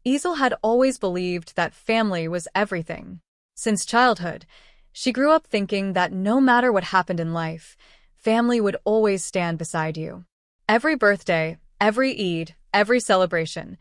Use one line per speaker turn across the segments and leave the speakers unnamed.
Ezal had always believed that family was everything. Since childhood, she grew up thinking that no matter what happened in life, family would always stand beside you. Every birthday, every Eid, every celebration,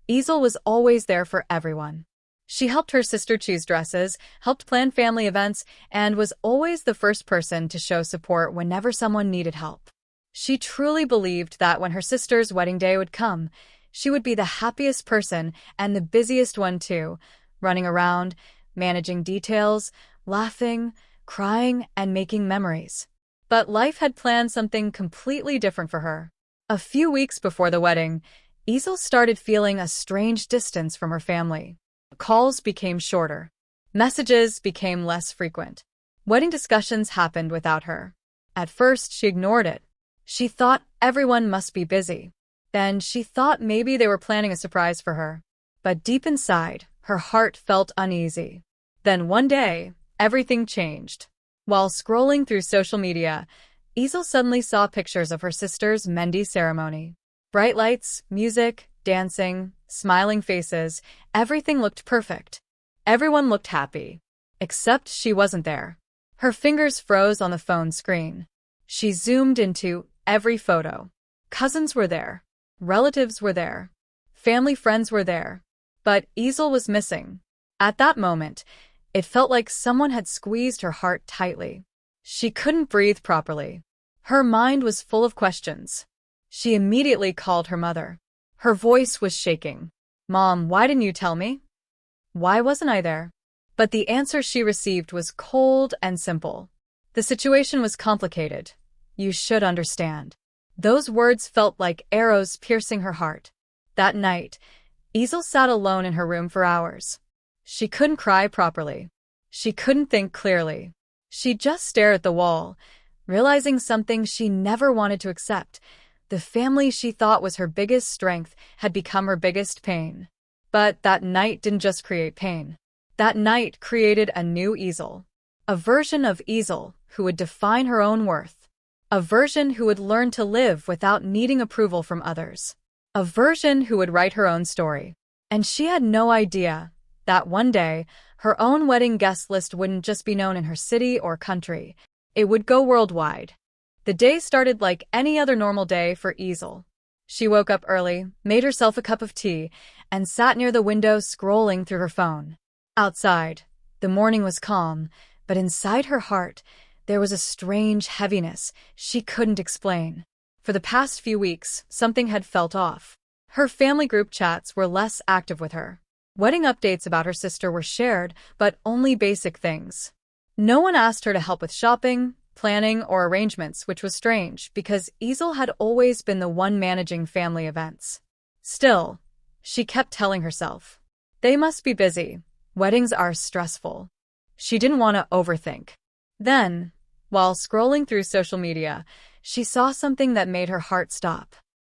Ezal was always there for everyone. She helped her sister choose dresses, helped plan family events, and was always the first person to show support whenever someone needed help. She truly believed that when her sister's wedding day would come, she would be the happiest person and the busiest one too, running around, managing details, laughing, crying, and making memories. But life had planned something completely different for her. A few weeks before the wedding, Ezal started feeling a strange distance from her family. Calls became shorter. Messages became less frequent. Wedding discussions happened without her. At first, she ignored it. She thought everyone must be busy. Then she thought maybe they were planning a surprise for her. But deep inside, her heart felt uneasy. Then one day, everything changed. While scrolling through social media, Ezal suddenly saw pictures of her sister's Mehndi ceremony. Bright lights, music, dancing, smiling faces, everything looked perfect. Everyone looked happy. Except she wasn't there. Her fingers froze on the phone screen. She zoomed into every photo. Cousins were there. Relatives were there. Family friends were there. But Ezal was missing. At that moment, it felt like someone had squeezed her heart tightly. She couldn't breathe properly. Her mind was full of questions. She immediately called her mother. Her voice was shaking. "Mom, why didn't you tell me? Why wasn't I there?" But the answer she received was cold and simple. "The situation was complicated. You should understand." Those words felt like arrows piercing her heart. That night, Ezal sat alone in her room for hours. She couldn't cry properly. She couldn't think clearly. She just stared at the wall, realizing something she never wanted to accept. The family she thought was her biggest strength had become her biggest pain. But that night didn't just create pain. That night created a new Ezal. A version of Ezal who would define her own worth. A version who would learn to live without needing approval from others. A version who would write her own story. And she had no idea that one day, her own wedding guest list wouldn't just be known in her city or country. It would go worldwide. The day started like any other normal day for Ezal. She woke up early, made herself a cup of tea, and sat near the window scrolling through her phone. Outside, the morning was calm, but inside her heart, there was a strange heaviness she couldn't explain. For the past few weeks, something had felt off. Her family group chats were less active with her. Wedding updates about her sister were shared, but only basic things. No one asked her to help with shopping, planning, or arrangements, which was strange because Ezal had always been the one managing family events. Still, she kept telling herself, they must be busy. Weddings are stressful. She didn't want to overthink. Then, while scrolling through social media, she saw something that made her heart stop.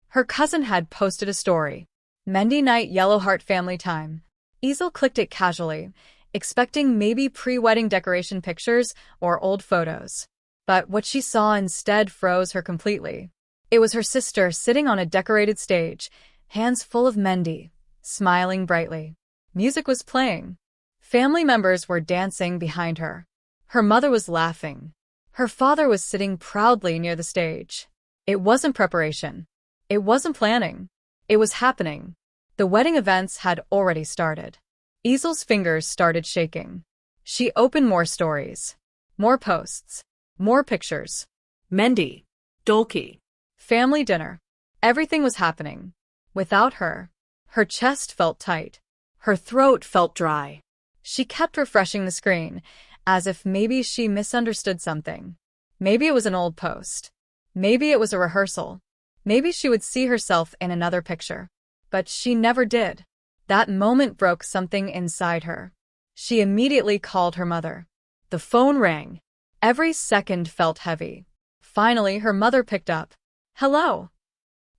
Her cousin had posted a story. Mehndi night, yellow heart family time. Ezal clicked it casually, expecting maybe pre-wedding decoration pictures or old photos. But what she saw instead froze her completely. It was her sister sitting on a decorated stage, hands full of mehndi, smiling brightly. Music was playing. Family members were dancing behind her. Her mother was laughing. Her father was sitting proudly near the stage. It wasn't preparation. It wasn't planning. It was happening. The wedding events had already started. Ezal's fingers started shaking. She opened more stories, more posts, more pictures.
Mehndi, Dolki.
Family dinner. Everything was happening. Without her, her chest felt tight.
Her throat felt dry.
She kept refreshing the screen, as if maybe she misunderstood something. Maybe it was an old post. Maybe it was a rehearsal. Maybe she would see herself in another picture. But she never did. That moment broke something inside her. She immediately called her mother. The phone rang. Every second felt heavy. Finally, her mother picked up. "Hello."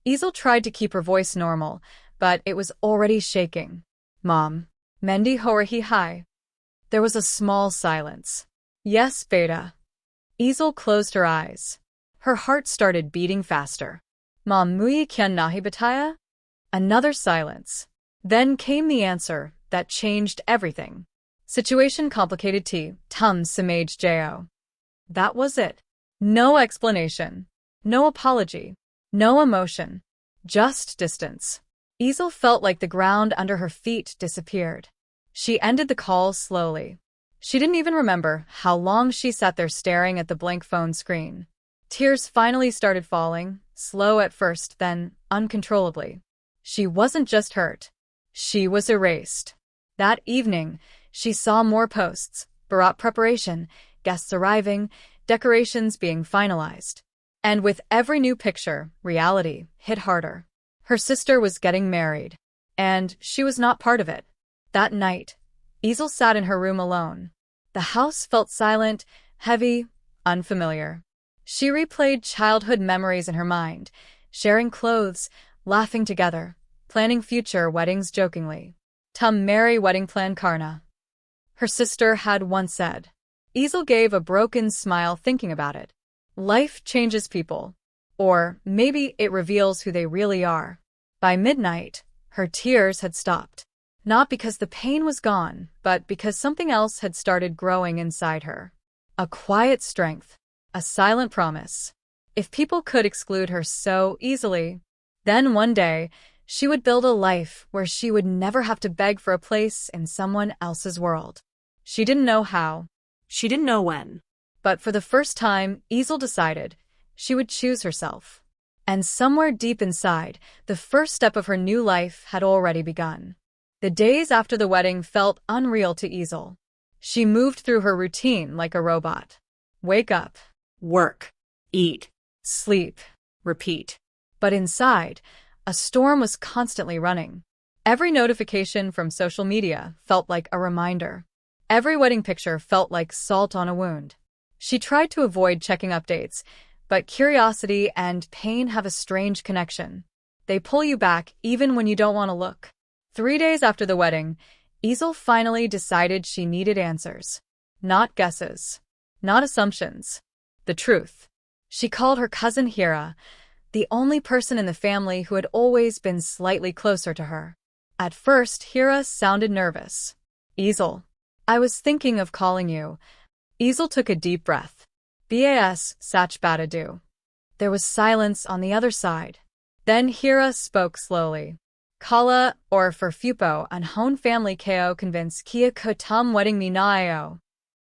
Ezal tried to keep her voice normal, but it was already shaking. "Mom. Mehndi horahi hai." There was a small silence. "Yes, beta." Ezal closed her eyes. Her heart started beating faster. "Mom, mui kya nahi bataya?" Another silence. Then came the answer that changed everything. Situation complicated T. Tum Samaj Jo. That was it. No explanation. No apology. No emotion. Just distance. Ezal felt like the ground under her feet disappeared. She ended the call slowly. She didn't even remember how long she sat there staring at the blank phone screen. Tears finally started falling, slow at first, then uncontrollably. She wasn't just hurt. She was erased. That evening, she saw more posts, Bharat preparation, guests arriving, decorations being finalized. And with every new picture, reality hit harder. Her sister was getting married, and she was not part of it. That night, Ezal sat in her room alone. The house felt silent, heavy, unfamiliar. She replayed childhood memories in her mind, sharing clothes, laughing together, planning future weddings jokingly. Tum marry wedding plan Karna. Her sister had once said. Ezal gave a broken smile thinking about it. Life changes people. Or maybe it reveals who they really are. By midnight, her tears had stopped. Not because the pain was gone, but because something else had started growing inside her. A quiet strength. A silent promise. If people could exclude her so easily, then one day, she would build a life where she would never have to beg for a place in someone else's world. She didn't know how.
She didn't know when.
But for the first time, Ezal decided she would choose herself. And somewhere deep inside, the first step of her new life had already begun. The days after the wedding felt unreal to Ezal. She moved through her routine like a robot. Wake up.
Work. Eat.
Sleep.
Repeat.
But inside, a storm was constantly running. Every notification from social media felt like a reminder. Every wedding picture felt like salt on a wound. She tried to avoid checking updates, but curiosity and pain have a strange connection. They pull you back even when you don't want to look. 3 days after the wedding, Ezal finally decided she needed answers. Not guesses. Not assumptions. The truth. She called her cousin Hira, the only person in the family who had always been slightly closer to her. At first, Hira sounded nervous. Ezal. I was thinking of calling you. Ezal took a deep breath. Bas Sach Batadu. There was silence on the other side. Then Hira spoke slowly. Kala, or for Fupo, an Hone family ko convince Kia Kotum wedding mi naio.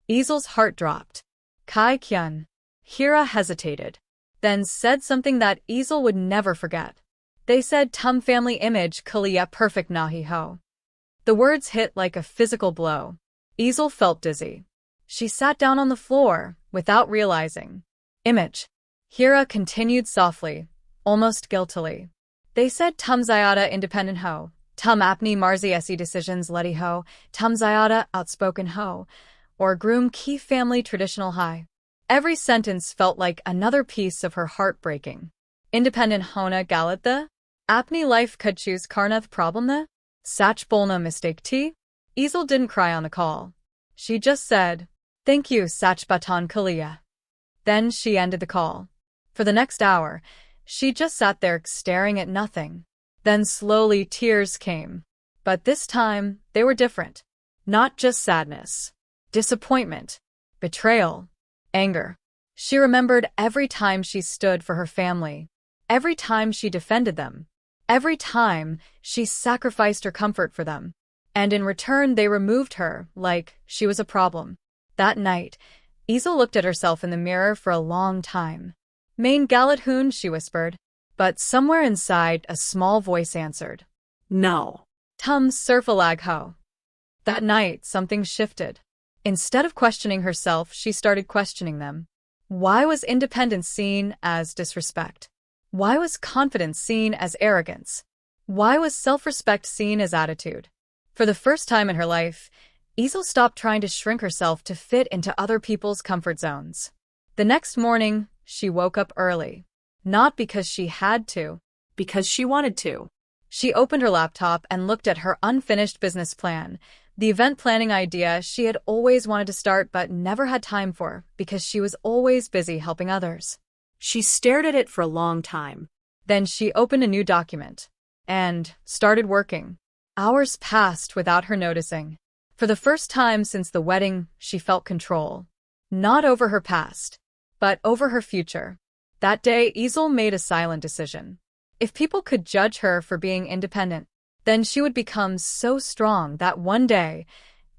Ezal's heart dropped. Kai Kyun. Hira hesitated, then said something that Ezal would never forget. They said Tum family image Kalia perfect nahi ho. The words hit like a physical blow. Ezal felt dizzy. She sat down on the floor, without realizing. Image. Hira continued softly, almost guiltily. They said Tum Zayada independent ho, Tum apni marzi esi decisions letty ho, Tum Zayada outspoken ho, or groom key family traditional high. Every sentence felt like another piece of her heart breaking. Independent hona galatha? Apni life could choose karnath problemna? Sach bolna mistake t? Ezal didn't cry on the call. She just said, thank you Sach batan kalia. Then she ended the call. For the next hour, she just sat there staring at nothing. Then slowly tears came. But this time, they were different. Not just sadness. Disappointment. Betrayal. Anger. She remembered every time she stood for her family. Every time she defended them. Every time she sacrificed her comfort for them. And in return, they removed her like she was a problem. That night, Ezal looked at herself in the mirror for a long time. Main Galat Hoon, she whispered. But somewhere inside, a small voice answered.
No.
Tum Surfalag Ho. That night, something shifted. Instead of questioning herself, she started questioning them. Why was independence seen as disrespect? Why was confidence seen as arrogance? Why was self-respect seen as attitude? For the first time in her life, Ezal stopped trying to shrink herself to fit into other people's comfort zones. The next morning, she woke up early. Not because she had to.
Because she wanted to.
She opened her laptop and looked at her unfinished business plan, the event planning idea she had always wanted to start but never had time for because she was always busy helping others.
She stared at it for a long time.
Then she opened a new document and started working. Hours passed without her noticing. For the first time since the wedding, she felt control. Not over her past, but over her future. That day, Ezal made a silent decision. If people could judge her for being independent, then she would become so strong that one day,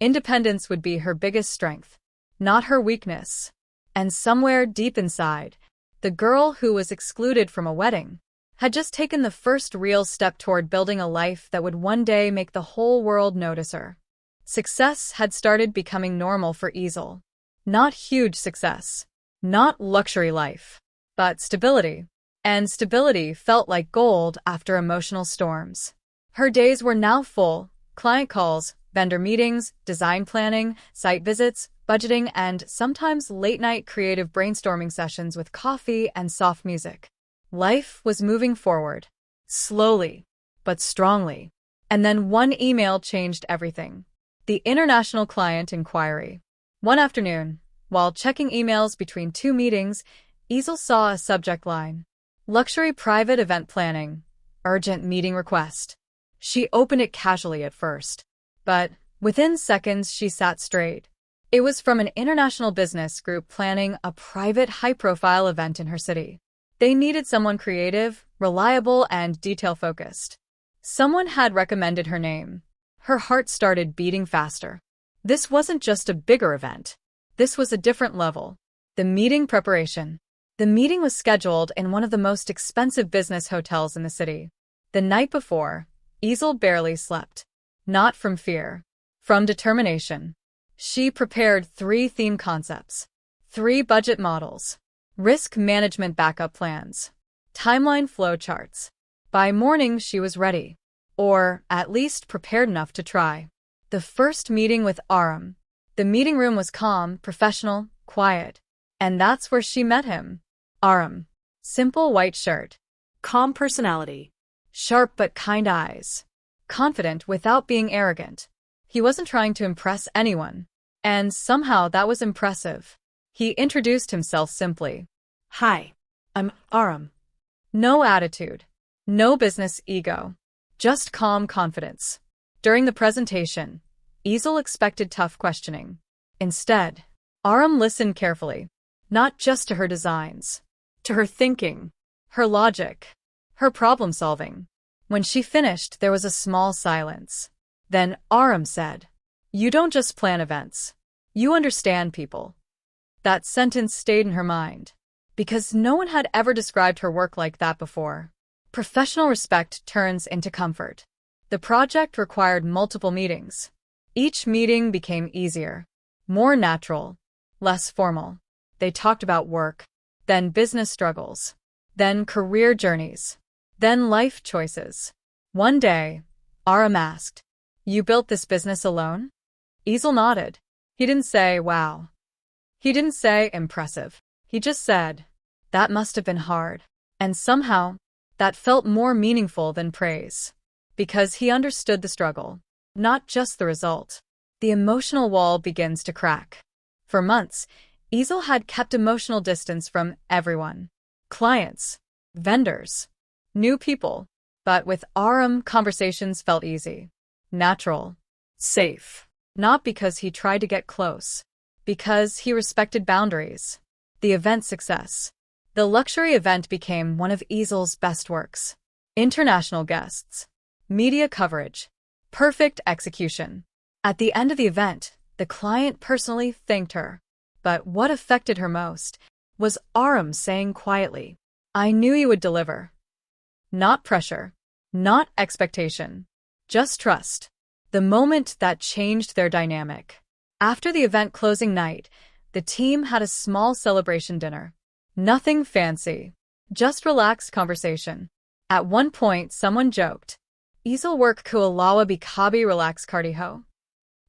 independence would be her biggest strength, not her weakness. And somewhere deep inside, the girl who was excluded from a wedding had just taken the first real step toward building a life that would one day make the whole world notice her. Success had started becoming normal for Ezal. Not huge success, not luxury life, but stability. And stability felt like gold after emotional storms. Her days were now full: client calls, vendor meetings, design planning, site visits, budgeting, and sometimes late-night creative brainstorming sessions with coffee and soft music. Life was moving forward, slowly, but strongly. And then one email changed everything. The international client inquiry. One afternoon, while checking emails between two meetings, Ezal saw a subject line: Luxury Private Event Planning, Urgent Meeting Request. She opened it casually at first, but within seconds she sat straight. It was from an international business group planning a private, high-profile event in her city. They needed someone creative, reliable, and detail-focused. Someone had recommended her name. Her heart started beating faster. This wasn't just a bigger event. This was a different level. The meeting preparation. The meeting was scheduled in one of the most expensive business hotels in the city. The night before, Ezal barely slept. Not from fear, from determination. She prepared 3 theme concepts, 3 budget models, risk management backup plans, timeline flow charts. By morning, she was ready, or at least prepared enough to try. The first meeting with Aram. The meeting room was calm, professional, quiet. And that's where she met him. Aram. Simple white shirt.
Calm personality.
Sharp but kind eyes. Confident without being arrogant. He wasn't trying to impress anyone. And somehow that was impressive. He introduced himself simply.
Hi, I'm Aram.
No attitude. No business ego. Just calm confidence. During the presentation, Ezal expected tough questioning. Instead, Aram listened carefully. Not just to her designs. To her thinking. Her logic. Her problem-solving. When she finished, there was a small silence. Then Aram said, "You don't just plan events. You understand people." That sentence stayed in her mind, because no one had ever described her work like that before. Professional respect turns into comfort. The project required multiple meetings. Each meeting became easier, more natural, less formal. They talked about work, then business struggles, then career journeys, then life choices. One day, Aram asked, "You built this business alone?" Ezal nodded. He didn't say, "Wow." He didn't say, "Impressive." He just said, "That must have been hard." And somehow, that felt more meaningful than praise. Because he understood the struggle, not just the result. The emotional wall begins to crack. For months, Ezal had kept emotional distance from everyone. Clients, vendors, new people. But with Aram, conversations felt easy, natural, safe. Not because he tried to get close, because he respected boundaries. The event success. The luxury event became one of Ezal's best works. International guests, media coverage, perfect execution. At the end of the event, the client personally thanked her. But what affected her most was Aram saying quietly, "I knew you would deliver." Not pressure, not expectation, just trust. The moment that changed their dynamic. After the event closing night, the team had a small celebration dinner. Nothing fancy, just relaxed conversation. At one point, someone joked, "Ezal work ku alawa bi kabi relax kardi ho?"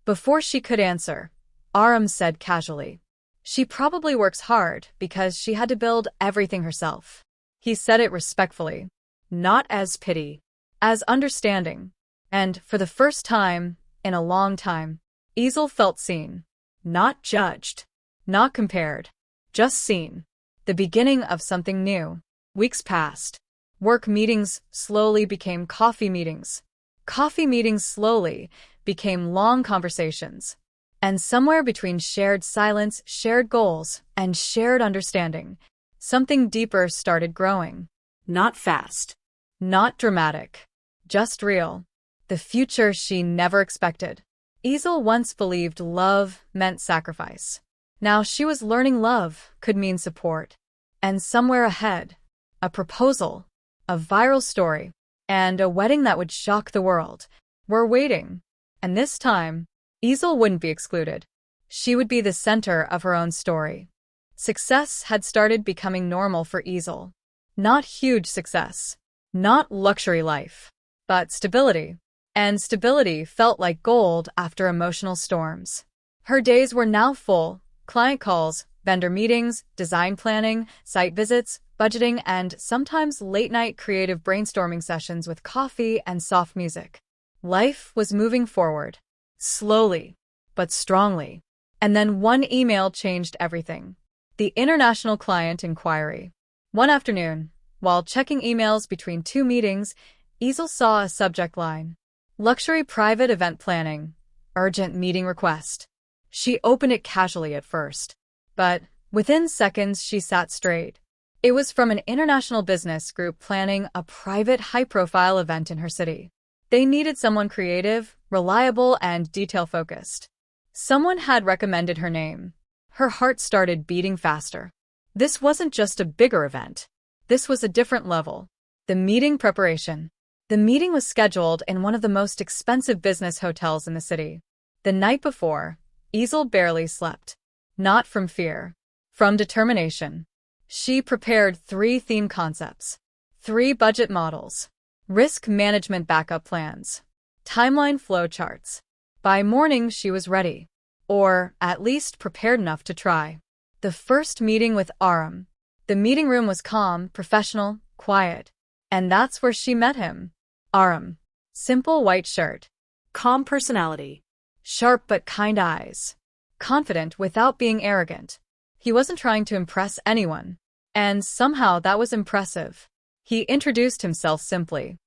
Before she could answer, Aram said casually, "She probably works hard because she had to build everything herself." He said it respectfully, not as pity, as understanding. And for the first time in a long time, Ezal felt seen, not judged, not compared, just seen. The beginning of something new. Weeks passed. Work meetings slowly became coffee meetings. Coffee meetings slowly became long conversations. And somewhere between shared silence, shared goals, and shared understanding, something deeper started growing.
Not fast.
Not dramatic. Just real. The future she never expected. Ezal once believed love meant sacrifice. Now she was learning love could mean support. And somewhere ahead, a proposal, a viral story, and a wedding that would shock the world were waiting. And this time, Ezal wouldn't be excluded. She would be the center of her own story. Success had started becoming normal for Ezal. Not huge success, not luxury life, but stability. And stability felt like gold after emotional storms. Her days were now full: client calls, vendor meetings, design planning, site visits, budgeting, and sometimes late-night creative brainstorming sessions with coffee and soft music. Life was moving forward, slowly, but strongly. And then one email changed everything. The international client inquiry. One afternoon, while checking emails between two meetings, Ezal saw a subject line: Luxury Private Event Planning. Urgent Meeting Request. She opened it casually at first, but within seconds she sat straight. It was from an international business group planning a private, high-profile event in her city. They needed someone creative, reliable, and detail-focused. Someone had recommended her name. Her heart started beating faster. This wasn't just a bigger event. This was a different level. The meeting preparation. The meeting was scheduled in one of the most expensive business hotels in the city. The night before, Ezal barely slept. Not from fear, from determination. She prepared 3 theme concepts, 3 budget models, risk management backup plans, timeline flow charts. By morning, she was ready, or at least prepared enough to try. The first meeting with Aram. The meeting room was calm, professional, quiet. And that's where she met him. Aram. Simple white shirt.
Calm personality.
Sharp but kind eyes. Confident without being arrogant. He wasn't trying to impress anyone. And somehow that was impressive. He introduced himself simply.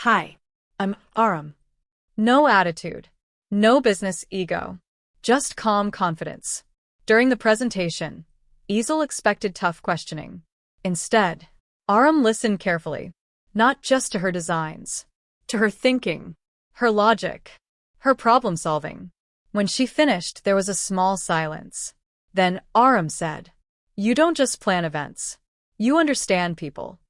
Hi. I'm Aram.
No attitude. No business ego. Just calm confidence. During the presentation, Ezal expected tough questioning. Instead, Aram listened carefully. Not just to her designs. To her thinking. Her logic. Her problem-solving. When she finished, there was a small silence. Then Aram said, "You don't just plan events. You understand people."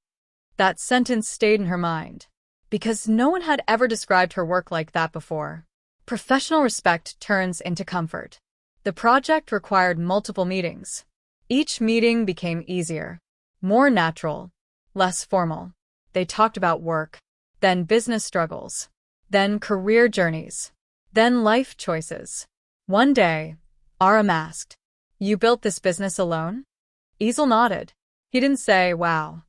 That sentence stayed in her mind, because no one had ever described her work like that before. Professional respect turns into comfort. The project required multiple meetings. Each meeting became easier, more natural, less formal. They talked about work, then business struggles, then career journeys, then life choices. One day, Aram asked, "You built this business alone?" Ezal nodded. He didn't say, "Wow."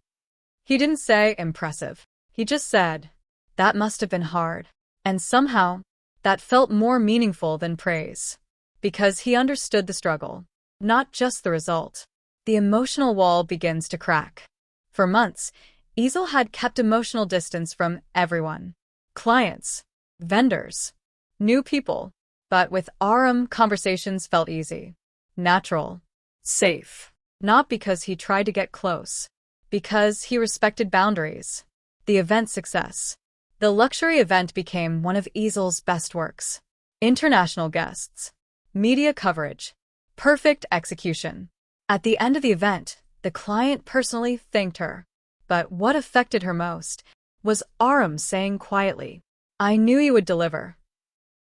He didn't say, "Impressive." He just said, "That must have been hard." And somehow, that felt more meaningful than praise. Because he understood the struggle, not just the result. The emotional wall begins to crack. For months, Ezal had kept emotional distance from everyone. Clients, vendors, new people. But with Aram, conversations felt easy, natural, safe. Not because he tried to get close, because he respected boundaries. The event success. The luxury event became one of Ezal's best works. International guests, media coverage, perfect execution. At the end of the event, the client personally thanked her. But what affected her most was Aram saying quietly, "I knew you would deliver."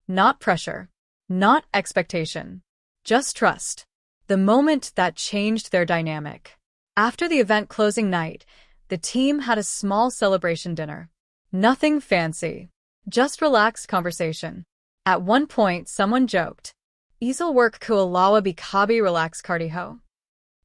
Not pressure, not expectation, just trust. The moment that changed their dynamic. After the event closing night, the team had a small celebration dinner. Nothing fancy, just relaxed conversation. At one point, someone joked, "Ezal work ku alawa bi kabi relax kardi ho?"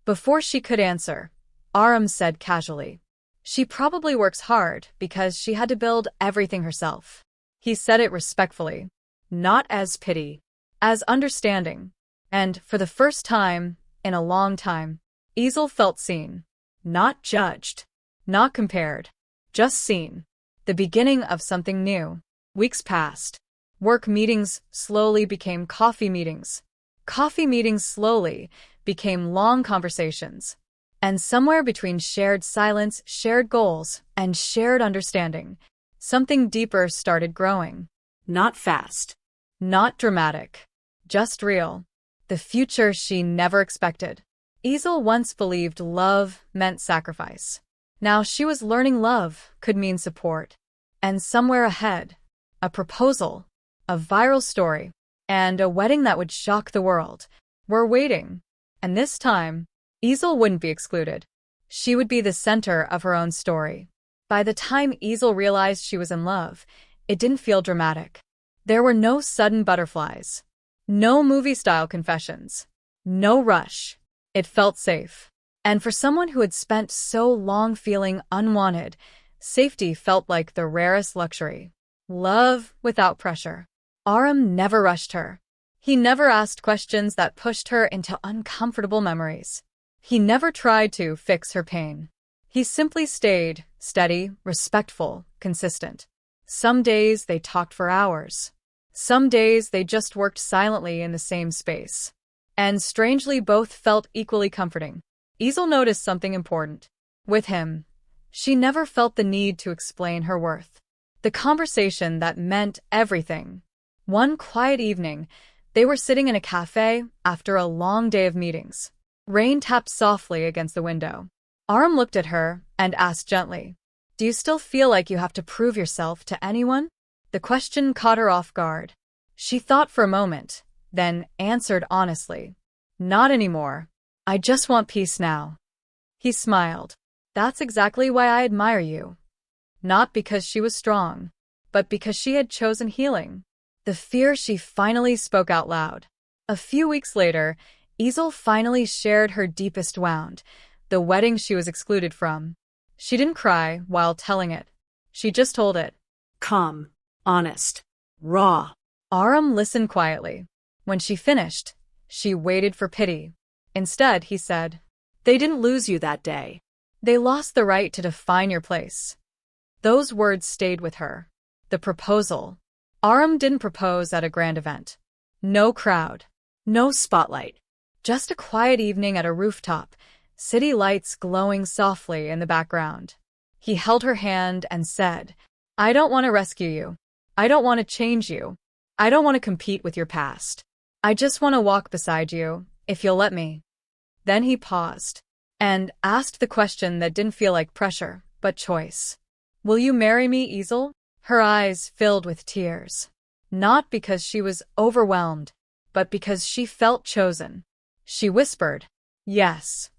Before she could answer, Aram said casually, "She probably works hard because she had to build everything herself." He said it respectfully, not as pity, as understanding. And for the first time in a long time, Ezal felt seen, not judged, not compared, just seen. The beginning of something new. Weeks passed. Work meetings slowly became coffee meetings. Coffee meetings slowly became long conversations. And somewhere between shared silence, shared goals, and shared understanding, something deeper started growing.
Not fast.
Not dramatic. Just real. The future she never expected. Ezal once believed love meant sacrifice. Now she was learning love could mean support. And somewhere ahead, a proposal, a viral story, and a wedding that would shock the world were waiting. And this time, Ezal wouldn't be excluded. She would be the center of her own story. By the time Ezal realized she was in love, it didn't feel dramatic. There were no sudden butterflies. No movie-style confessions. No rush. It felt safe. And for someone who had spent so long feeling unwanted, safety felt like the rarest luxury. Love without pressure. Aram never rushed her. He never asked questions that pushed her into uncomfortable memories. He never tried to fix her pain. He simply stayed steady, respectful, consistent. Some days they talked for hours. Some days they just worked silently in the same space. And strangely, both felt equally comforting. Ezal noticed something important. With him, she never felt the need to explain her worth. The conversation that meant everything. One quiet evening, they were sitting in a cafe after a long day of meetings. Rain tapped softly against the window. Aram looked at her and asked gently, "Do you still feel like you have to prove yourself to anyone?" The question caught her off guard. She thought for a moment, then answered honestly, "Not anymore. I just want peace now." He smiled. "That's exactly why I admire you." Not because she was strong, but because she had chosen healing. The fear she finally spoke out loud. A few weeks later, Ezal finally shared her deepest wound, the wedding she was excluded from. She didn't cry while telling it. She just told it.
Calm, honest, raw.
Aram listened quietly. When she finished, she waited for pity. Instead, he said,
"They didn't lose you that day.
They lost the right to define your place." Those words stayed with her. The proposal. Aram didn't propose at a grand event. No crowd.
No spotlight.
Just a quiet evening at a rooftop, city lights glowing softly in the background. He held her hand and said, "I don't want to rescue you. I don't want to change you. I don't want to compete with your past. I just want to walk beside you, if you'll let me." Then he paused and asked the question that didn't feel like pressure, but choice. "Will you marry me, Ezal?" Her eyes filled with tears. Not because she was overwhelmed, but because she felt chosen. She whispered, "Yes."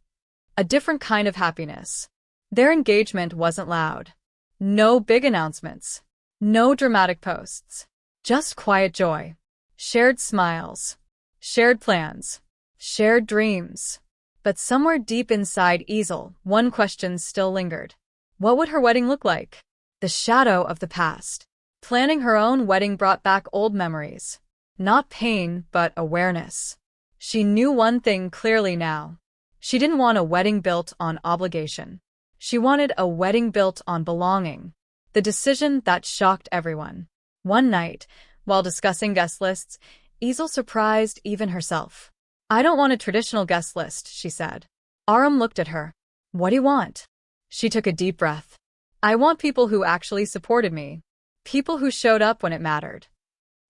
A different kind of happiness. Their engagement wasn't loud. No big announcements. No dramatic posts. Just quiet joy. Shared smiles. Shared plans. Shared dreams. But somewhere deep inside Ezal, one question still lingered. What would her wedding look like? The shadow of the past. Planning her own wedding brought back old memories. Not pain, but awareness. She knew one thing clearly now. She didn't want a wedding built on obligation. She wanted a wedding built on belonging. The decision that shocked everyone. One night, while discussing guest lists, Ezal surprised even herself. "I don't want a traditional guest list," she said. Aram looked at her. "What do you want?" She took a deep breath. "I want people who actually supported me. People who showed up when it mattered."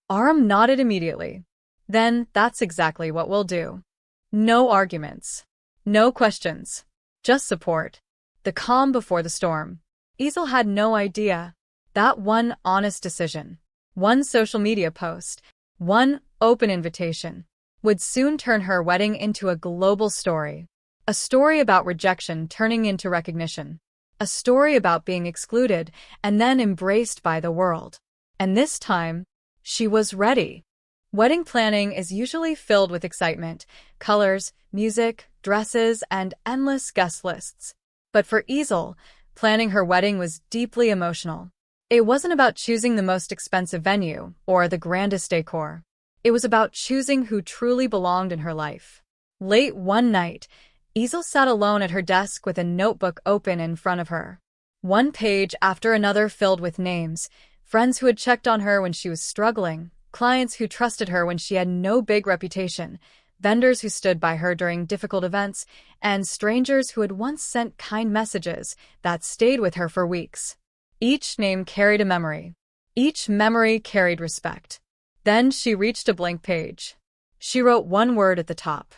Aram nodded immediately. "Then that's exactly what we'll do. No arguments. No questions. Just support." The calm before the storm. Ezal had no idea. That one honest decision, one social media post, one open invitation, would soon turn her wedding into a global story. A story about rejection turning into recognition. A story about being excluded and then embraced by the world. And this time, she was ready. Wedding planning is usually filled with excitement, colors, music, dresses, and endless guest lists. But for Ezal, planning her wedding was deeply emotional. It wasn't about choosing the most expensive venue or the grandest decor. It was about choosing who truly belonged in her life. Late one night, Ezal sat alone at her desk with a notebook open in front of her. One page after another filled with names, Friends who had checked on her when she was struggling, clients who trusted her when she had no big reputation, vendors who stood by her during difficult events, and strangers who had once sent kind messages that stayed with her for weeks. Each name carried a memory. Each memory carried respect. Then she reached a blank page. She wrote one word at the top: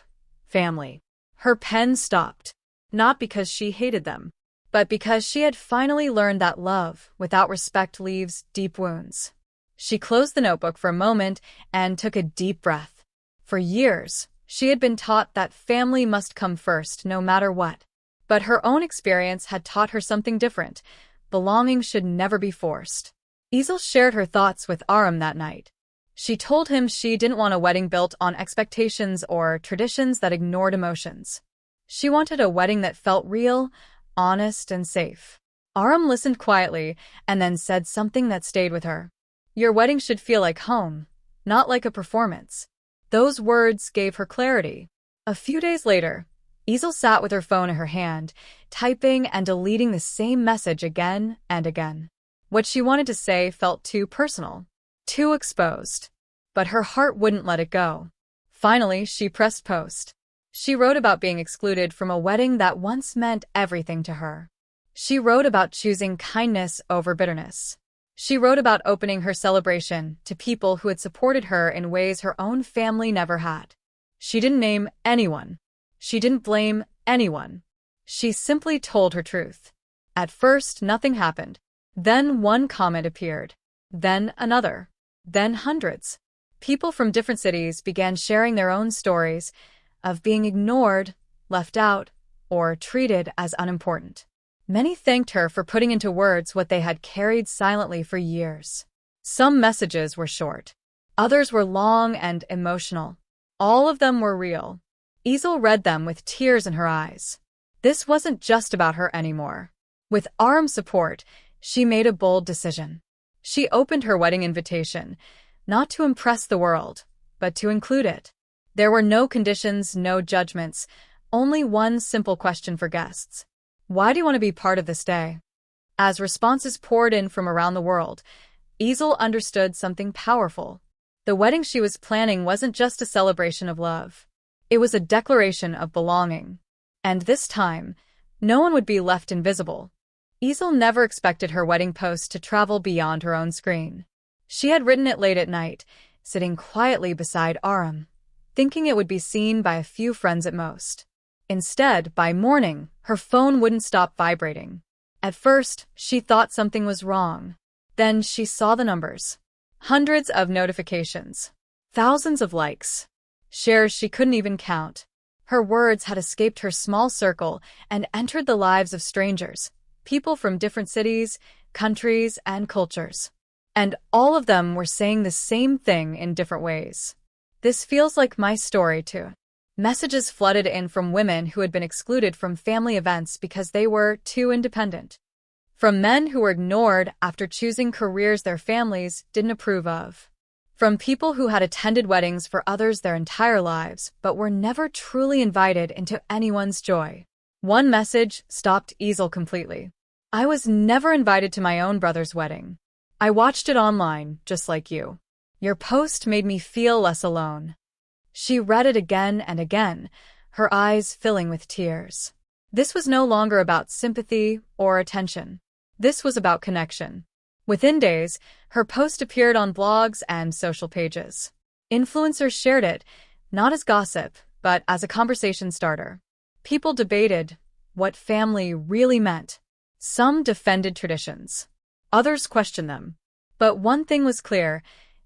family. Her pen stopped, not because she hated them, but because she had finally learned that love without respect leaves deep wounds. She closed the notebook for a moment and took a deep breath. For years, she had been taught that family must come first no matter what. But her own experience had taught her something different. Belonging should never be forced. Ezal shared her thoughts with Aram that night. She told him she didn't want a wedding built on expectations or traditions that ignored emotions. She wanted a wedding that felt real, honest, and safe. Aram listened quietly and then said something that stayed with her. "Your wedding should feel like home, not like a performance." Those words gave her clarity. A few days later, Ezal sat with her phone in her hand, typing and deleting the same message again and again. What she wanted to say felt too personal, too exposed. But her heart wouldn't let it go. Finally, she pressed post. She wrote about being excluded from a wedding that once meant everything to her. She wrote about choosing kindness over bitterness. She wrote about opening her celebration to people who had supported her in ways her own family never had. She didn't name anyone. She didn't blame anyone. She simply told her truth. At first, nothing happened. Then one comment appeared. Then another. Then hundreds. People from different cities began sharing their own stories of being ignored, left out, or treated as unimportant. Many thanked her for putting into words what they had carried silently for years. Some messages were short. Others were long and emotional. All of them were real. Ezal read them with tears in her eyes. This wasn't just about her anymore. With Aram's support, she made a bold decision. She opened her wedding invitation, not to impress the world, but to include it. There were no conditions, no judgments, only one simple question for guests. Why do you want to be part of this day? As responses poured in from around the world, Ezal understood something powerful. The wedding she was planning wasn't just a celebration of love. It was a declaration of belonging. And this time, no one would be left invisible. Ezal never expected her wedding post to travel beyond her own screen. She had written it late at night, sitting quietly beside Aram, thinking it would be seen by a few friends at most. Instead, by morning, her phone wouldn't stop vibrating. At first, she thought something was wrong. Then she saw the numbers. Hundreds of notifications. Thousands of likes. Shares she couldn't even count. Her words had escaped her small circle and entered the lives of strangers, people from different cities, countries, and cultures. And all of them were saying the same thing in different ways. "This feels like my story, too." Messages flooded in from women who had been excluded from family events because they were too independent. From men who were ignored after choosing careers their families didn't approve of. From people who had attended weddings for others their entire lives but were never truly invited into anyone's joy. One message stopped Ezal completely. "I was never invited to my own brother's wedding. I watched it online, just like you. Your post made me feel less alone." She read it again and again, her eyes filling with tears. This was no longer about sympathy or attention. This was about connection. Within days, her post appeared on blogs and social pages. Influencers shared it, not as gossip, but as a conversation starter. People debated what family really meant. Some defended traditions. Others questioned them. But one thing was clear: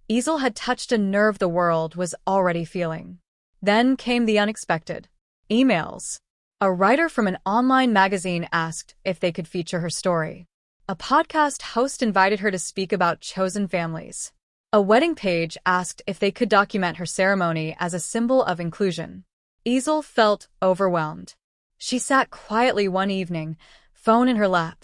Ezal had touched a nerve the world was already feeling. Then came the unexpected. Emails. A writer from an online magazine asked if they could feature her story. A podcast host invited her to speak about chosen families. A wedding page asked if they could document her ceremony as a symbol of inclusion. Ezal felt overwhelmed. She sat quietly one evening, phone in her lap,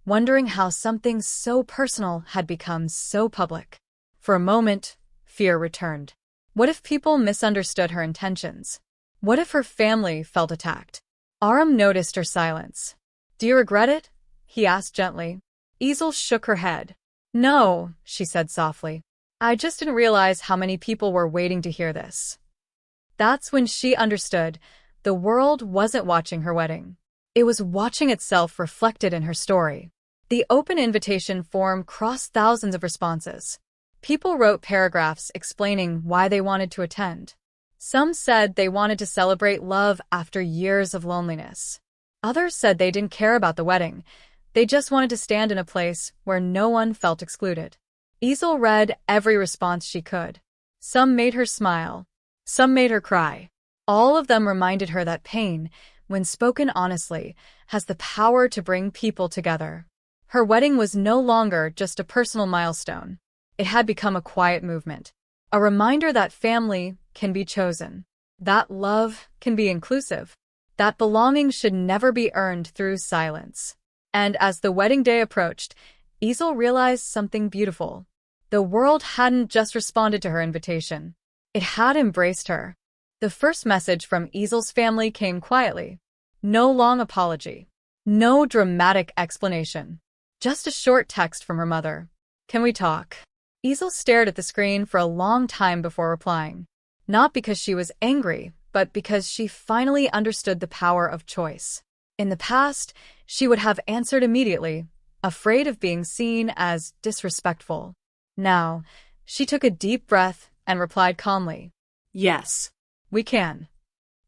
wondering how something so personal had become so public. For a moment, fear returned. What if people misunderstood her intentions? What if her family felt attacked? Aram noticed her silence. "Do you regret it?" he asked gently. Ezal shook her head. No, she said softly. I just didn't realize how many people were waiting to hear this. That's when she understood the world wasn't watching her wedding. It was watching itself reflected in her story. The open invitation form crossed thousands of responses. People wrote paragraphs explaining why they wanted to attend. Some said they wanted to celebrate love after years of loneliness. Others said they didn't care about the wedding. They just wanted to stand in a place where no one felt excluded. Ezal read every response she could. Some made her smile. Some made her cry. All of them reminded her that pain, when spoken honestly, has the power to bring people together. Her wedding was no longer just a personal milestone. It had become a quiet movement. A reminder that family can be chosen. That love can be inclusive. That belonging should never be earned through silence. And as the wedding day approached, Ezal realized something beautiful. The world hadn't just responded to her invitation. It had embraced her. The first message from Ezal's family came quietly. No long apology. No dramatic explanation. Just a short text from her mother. Can we talk? Ezal stared at the screen for a long time before replying. Not because she was angry, but because she finally understood the power of choice. In the past, she would have answered immediately, afraid of being seen as disrespectful. Now, she took a deep breath and replied calmly.
Yes.
We can.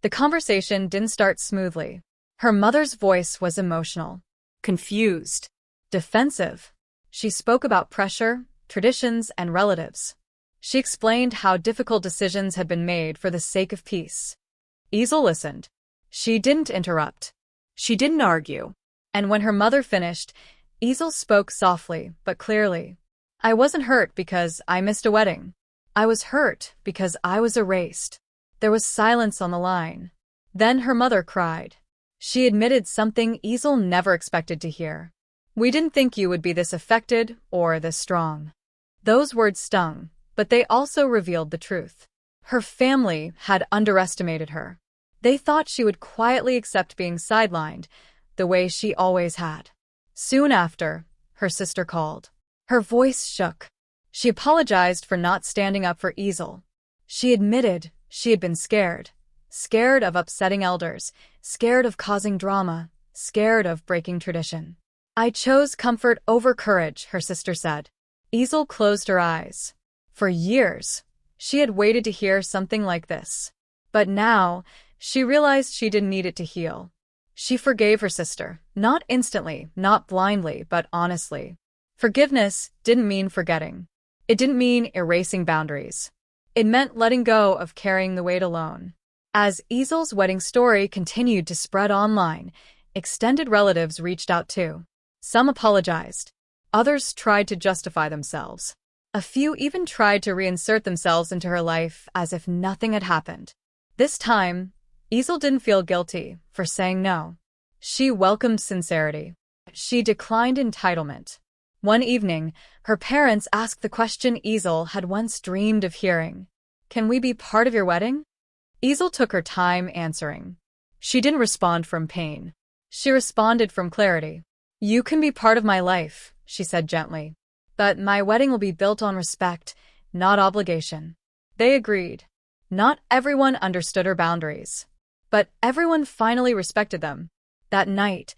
The conversation didn't start smoothly. Her mother's voice was emotional.
Confused.
Defensive. She spoke about pressure, traditions, and relatives. She explained how difficult decisions had been made for the sake of peace. Ezal listened. She didn't interrupt.
She didn't argue.
And when her mother finished, Ezal spoke softly but clearly. I wasn't hurt because I missed a wedding. I was hurt because I was erased. There was silence on the line. Then her mother cried. She admitted something Ezal never expected to hear. We didn't think you would be this affected or this strong. Those words stung, but they also revealed the truth. Her family had underestimated her. They thought she would quietly accept being sidelined, the way she always had. Soon after, her sister called. Her voice shook. She apologized for not standing up for Ezal. She admitted she had been scared. Scared of upsetting elders, scared of causing drama, scared of breaking tradition. I chose comfort over courage, her sister said. Ezal closed her eyes. For years, she had waited to hear something like this. But now, she realized she didn't need it to heal. She forgave her sister, not instantly, not blindly, but honestly. Forgiveness didn't mean forgetting. It didn't mean erasing boundaries. It meant letting go of carrying the weight alone. As Ezal's wedding story continued to spread online, extended relatives reached out too. Some apologized. Others tried to justify themselves. A few even tried to reinsert themselves into her life as if nothing had happened. This time, Ezal didn't feel guilty for saying no. She welcomed sincerity. She declined entitlement. One evening, her parents asked the question Ezal had once dreamed of hearing. Can we be part of your wedding? Ezal took her time answering. She didn't respond from pain. She responded from clarity. You can be part of my life, she said gently. But my wedding will be built on respect, not obligation. They agreed. Not everyone understood her boundaries. But everyone finally respected them. That night,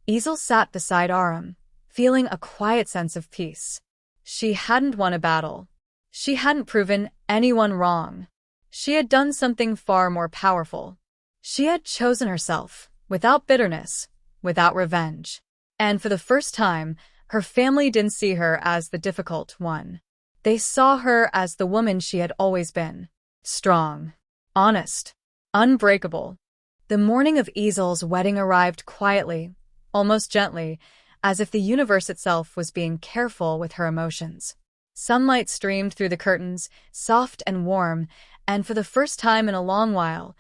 Ezal sat beside Aram, feeling a quiet sense of peace. She hadn't won a battle. She hadn't proven anyone wrong. She had done something far more powerful. She had chosen herself, without bitterness, without revenge. And for the first time, her family didn't see her as the difficult one. They saw her as the woman she had always been. Strong, honest, unbreakable. The morning of Ezal's wedding arrived quietly, almost gently, as if the universe itself was being careful with her emotions. Sunlight streamed through the curtains, soft and warm, and for the first time in a long while,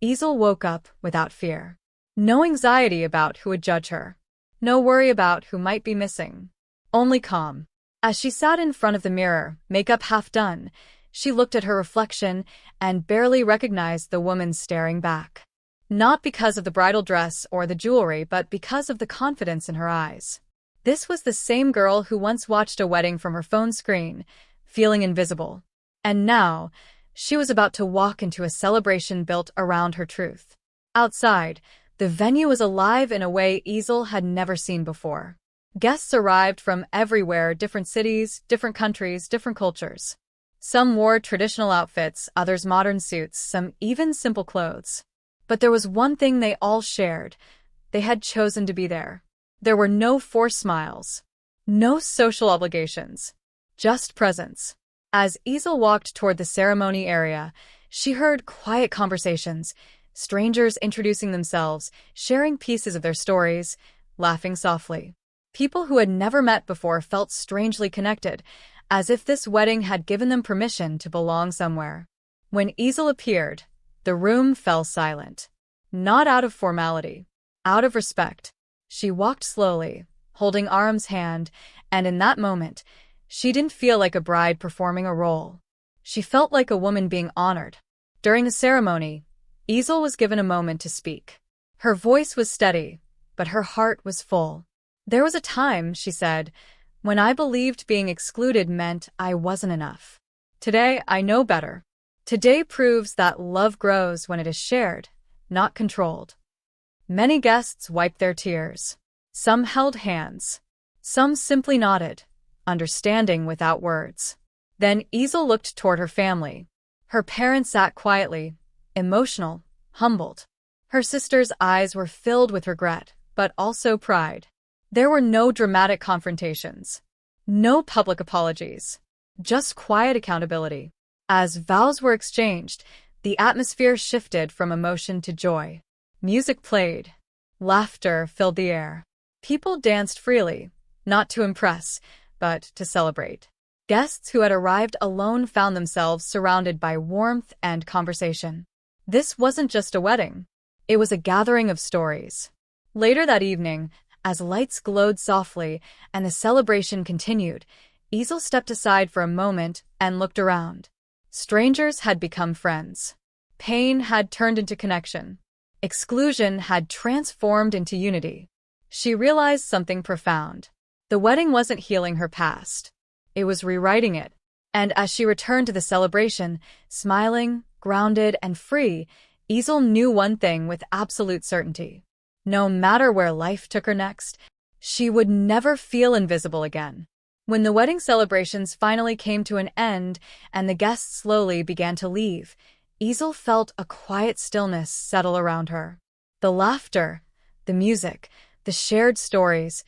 Ezal woke up without fear. No anxiety about who would judge her. No worry about who might be missing. Only calm. As she sat in front of the mirror, makeup half done, she looked at her reflection and barely recognized the woman staring back. Not because of the bridal dress or the jewelry, but because of the confidence in her eyes. This was the same girl who once watched a wedding from her phone screen, feeling invisible. And now, she was about to walk into a celebration built around her truth. Outside, the venue was alive in a way Ezal had never seen before. Guests arrived from everywhere, different cities, different countries, different cultures. Some wore traditional outfits, others modern suits, some even simple clothes. But there was one thing they all shared. They had chosen to be there. There were no forced smiles, no social obligations, just presence. As Ezal walked toward the ceremony area, she heard quiet conversations, strangers introducing themselves, sharing pieces of their stories, laughing softly. People who had never met before felt strangely connected, as if this wedding had given them permission to belong somewhere. When Ezal appeared, the room fell silent. Not out of formality, out of respect. She walked slowly, holding Aram's hand, and in that moment, she didn't feel like a bride performing a role. She felt like a woman being honored. During the ceremony, Ezal was given a moment to speak. Her voice was steady, but her heart was full. There was a time, she said, when I believed being excluded meant I wasn't enough. Today, I know better. Today proves that love grows when it is shared, not controlled. Many guests wiped their tears. Some held hands. Some simply nodded, understanding without words. Then Ezal looked toward her family. Her parents sat quietly, emotional, humbled. Her sister's eyes were filled with regret, but also pride. There were no dramatic confrontations, no public apologies, just quiet accountability. As vows were exchanged, the atmosphere shifted from emotion to joy. Music played. Laughter filled the air. People danced freely, not to impress, but to celebrate. Guests who had arrived alone found themselves surrounded by warmth and conversation. This wasn't just a wedding. It was a gathering of stories. Later that evening, as lights glowed softly and the celebration continued, Ezal stepped aside for a moment and looked around. Strangers had become friends. Pain had turned into connection. Exclusion had transformed into unity. She realized something profound. The wedding wasn't healing her past. It was rewriting it. And as she returned to the celebration, smiling, grounded, and free, Ezal knew one thing with absolute certainty. No matter where life took her next, she would never feel invisible again. When the wedding celebrations finally came to an end and the guests slowly began to leave, Ezal felt a quiet stillness settle around her. The laughter, the music, the shared stories,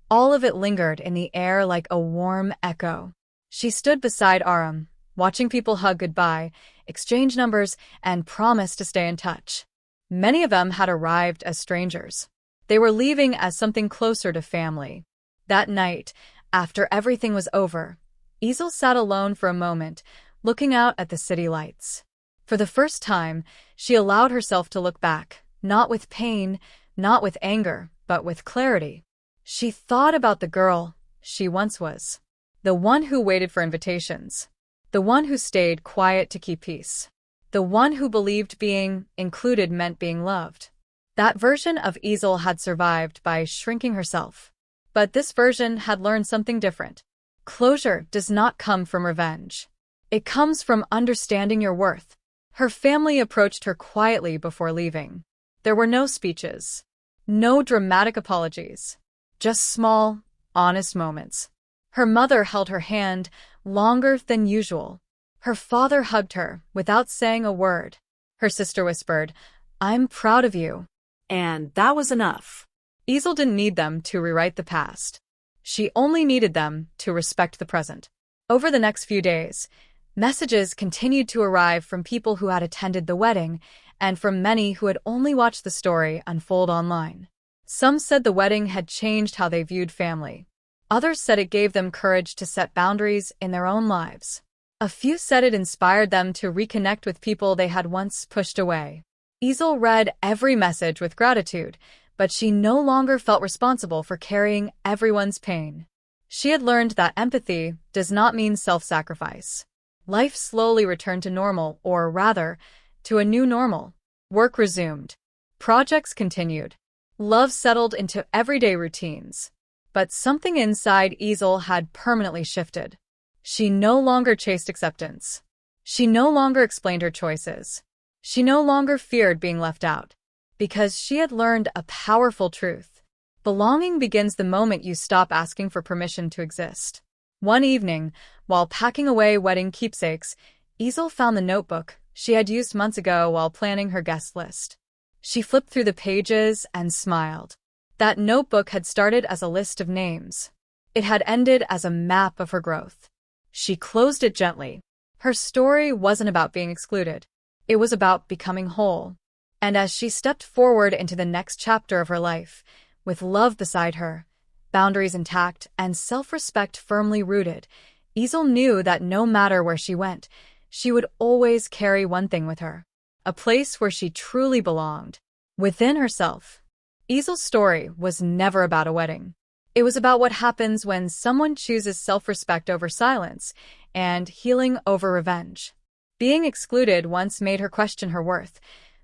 all of it lingered in the air like a warm echo. She stood beside Aram, watching people hug goodbye, exchange numbers, and promise to stay in touch. Many of them had arrived as strangers. They were leaving as something closer to family. That night, after everything was over, Ezal sat alone for a moment, looking out at the city lights. For the first time, she allowed herself to look back, not with pain, not with anger, but with clarity. She thought about the girl she once was, the one who waited for invitations, the one who stayed quiet to keep peace, the one who believed being included meant being loved. That version of Ezal had survived by shrinking herself. But this version had learned something different. Closure does not come from revenge. It comes from understanding your worth. Her family approached her quietly before leaving. There were no speeches, no dramatic apologies, just small, honest moments. Her mother held her hand longer than usual. Her father hugged her without saying a word. Her sister whispered, "I'm proud of you."
And that was enough.
Ezal didn't need them to rewrite the past. She only needed them to respect the present. Over the next few days, messages continued to arrive from people who had attended the wedding and from many who had only watched the story unfold online. Some said the wedding had changed how they viewed family. Others said it gave them courage to set boundaries in their own lives. A few said it inspired them to reconnect with people they had once pushed away. Ezal read every message with gratitude, but she no longer felt responsible for carrying everyone's pain. She had learned that empathy does not mean self-sacrifice. Life slowly returned to normal, or rather, to a new normal. Work resumed. Projects continued. Love settled into everyday routines. But something inside Ezal had permanently shifted. She no longer chased acceptance. She no longer explained her choices. She no longer feared being left out. Because she had learned a powerful truth. Belonging begins the moment you stop asking for permission to exist. One evening, while packing away wedding keepsakes, Ezal found the notebook she had used months ago while planning her guest list. She flipped through the pages and smiled. That notebook had started as a list of names. It had ended as a map of her growth. She closed it gently. Her story wasn't about being excluded. It was about becoming whole. And as she stepped forward into the next chapter of her life, with love beside her, boundaries intact, and self-respect firmly rooted, Ezal knew that no matter where she went, she would always carry one thing with her. A place where she truly belonged. Within herself. Ezal's story was never about a wedding. It was about what happens when someone chooses self-respect over silence and healing over revenge. Being excluded once made her question her worth,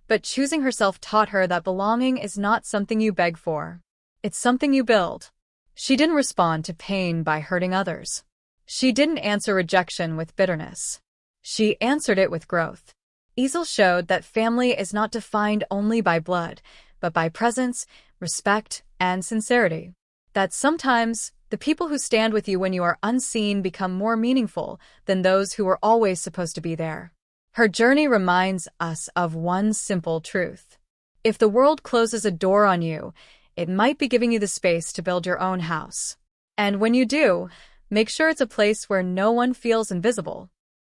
but choosing herself taught her that belonging is not something you beg for. It's something you build. She didn't respond to pain by hurting others. She didn't answer rejection with bitterness. She answered it with growth. Ezal showed that family is not defined only by blood, but by presence, respect, and sincerity. That sometimes the people who stand with you when you are unseen become more meaningful than those who were always supposed to be there. Her journey reminds us of one simple truth. If the world closes a door on you, it might be giving you the space to build your own house. And when you do, make sure it's a place where no one feels invisible.